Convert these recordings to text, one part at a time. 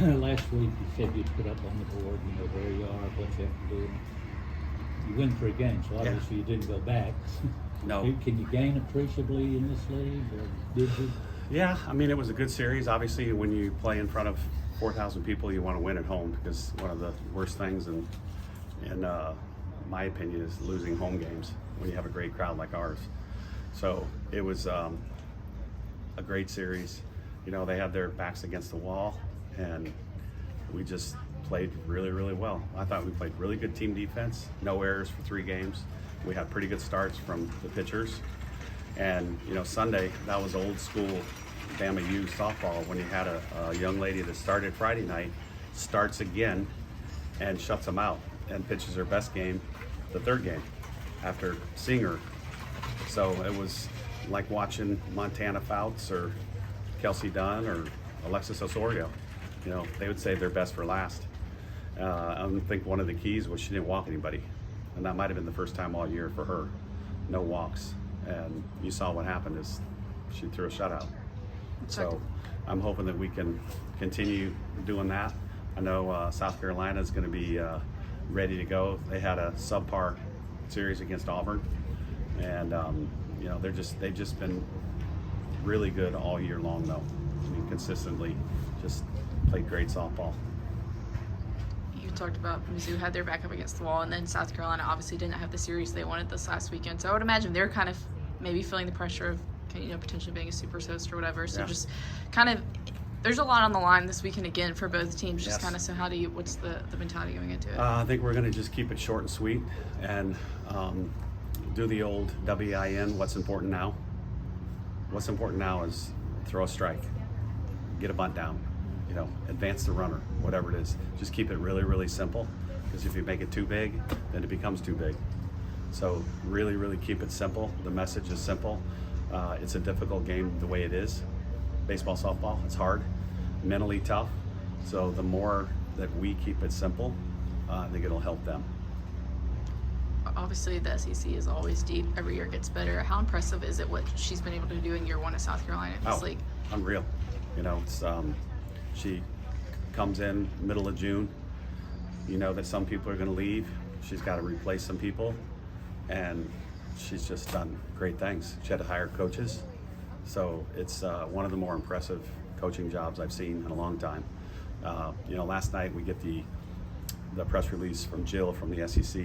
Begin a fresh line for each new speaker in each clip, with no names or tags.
last week you said you'd put up on the board, where you are, what you have to do. You win 3 games, so obviously you didn't go back.
No.
Can you gain appreciably in this league, or did you?
Yeah, I mean, it was a good series. Obviously, when you play in front of 4,000 people, you want to win at home, because one of the worst things, in my opinion, is losing home games when you have a great crowd like ours. So it was a great series. They had their backs against the wall, and we just played really, really well. I thought we played really good team defense, no errors for 3 games. We had pretty good starts from the pitchers. And, Sunday, that was old school Bama U softball, when you had a young lady that started Friday night, starts again and shuts them out and pitches her best game the 3rd game after seeing her. So it was like watching Montana Fouts or Kelsey Dunn or Alexis Osorio. They would say they're best for last. I think one of the keys was she didn't walk anybody. And that might have been the first time all year for her. No walks. And you saw what happened is she threw a shutout. So I'm hoping that we can continue doing that. I know South Carolina is going to be ready to go. They had a subpar series against Auburn. And, they've just been really good all year long, though. I mean, consistently just played great softball.
You talked about Mizzou had their back up against the wall, and then South Carolina obviously didn't have the series they wanted this last weekend. So I would imagine they're kind of maybe feeling the pressure of potentially being a super host or whatever. So just kind of, there's a lot on the line this weekend again for both teams. Just kind of, so what's the mentality going into it?
I think we're going to just keep it short and sweet, and do the old WIN, what's important now. What's important now is throw a strike, get a bunt down, advance the runner, whatever it is. Just keep it really, really simple, because if you make it too big, then it becomes too big. So really, really keep it simple. The message is simple. It's a difficult game the way it is. Baseball, softball, it's hard, mentally tough. So the more that we keep it simple, I think it'll help them.
Obviously, the SEC is always deep. Every year it gets better. How impressive is it what she's been able to do in year 1 of South Carolina in this league?
Unreal. It's, she comes in middle of June. That some people are going to leave. She's got to replace some people, and she's just done great things. She had to hire coaches, so it's one of the more impressive coaching jobs I've seen in a long time. Last night we get the press release from Jill from the SEC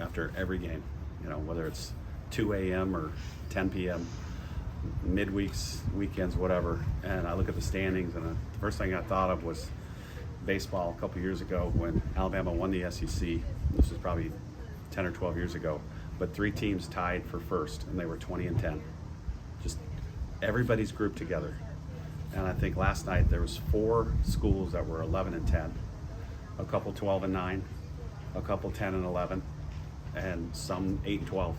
after every game, whether it's 2 a.m. or 10 p.m., midweeks, weekends, whatever. And I look at the standings, and the first thing I thought of was baseball a couple years ago when Alabama won the SEC. This was probably 10 or 12 years ago. But 3 teams tied for first, and they were 20-10. Just everybody's grouped together. And I think last night there was 4 schools that were 11-10, a couple 12-9, a couple 10-11, and some 8-12.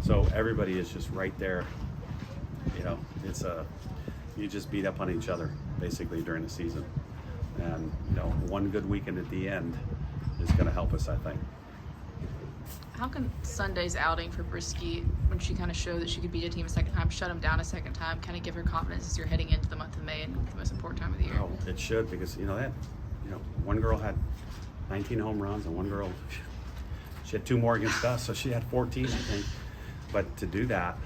So everybody is just right there. It's you just beat up on each other basically during the season. And one good weekend at the end is going to help us, I think.
How can Sunday's outing for Brisky, when she kind of showed that she could beat a team a second time, shut them down a second time, kind of give her confidence as you're heading into the month of May and the most important time of the year?
Oh, it should, because one girl had 19 home runs, and one girl, she had 2 more against us, so she had 14, I think. But to do that,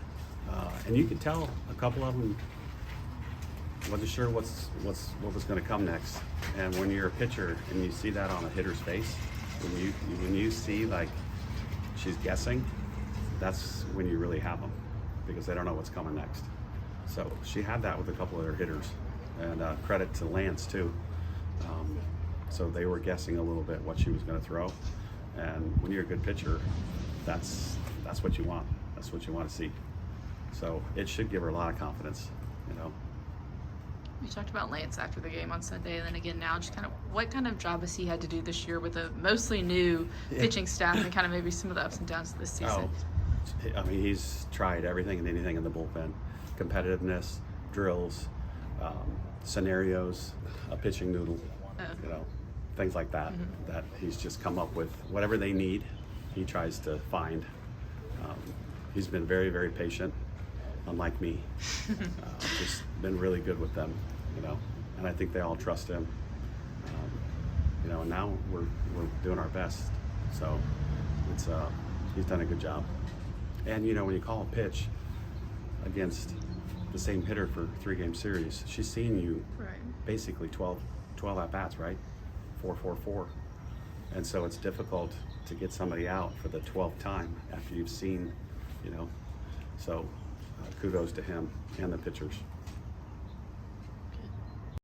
and you could tell a couple of them wasn't sure what was going to come next. And when you're a pitcher and you see that on a hitter's face, when you see like she's guessing, that's when you really have them, because they don't know what's coming next. So she had that with a couple of her hitters, and credit to Lance too. So they were guessing a little bit what she was going to throw, and when you're a good pitcher, that's what you want. That's what you want to see. So it should give her a lot of confidence,
We talked about Lance after the game on Sunday, and then again now, just kind of what kind of job has he had to do this year with a mostly new pitching staff, and kind of maybe some of the ups and downs of this season?
I mean, he's tried everything and anything in the bullpen: competitiveness, drills, scenarios, a pitching noodle, things like that. Mm-hmm. That he's just come up with whatever they need. He tries to find. He's been very, very patient. Unlike me, just been really good with them, and I think they all trust him. You know, and now we're doing our best. So it's he's done a good job. And you know, when you call a pitch against the same hitter for 3-game series, she's seen you
Right.
basically 12 at bats, right? 4-4-4. And so it's difficult to get somebody out for the 12th time after you've seen, you know. So kudos to him and the pitchers.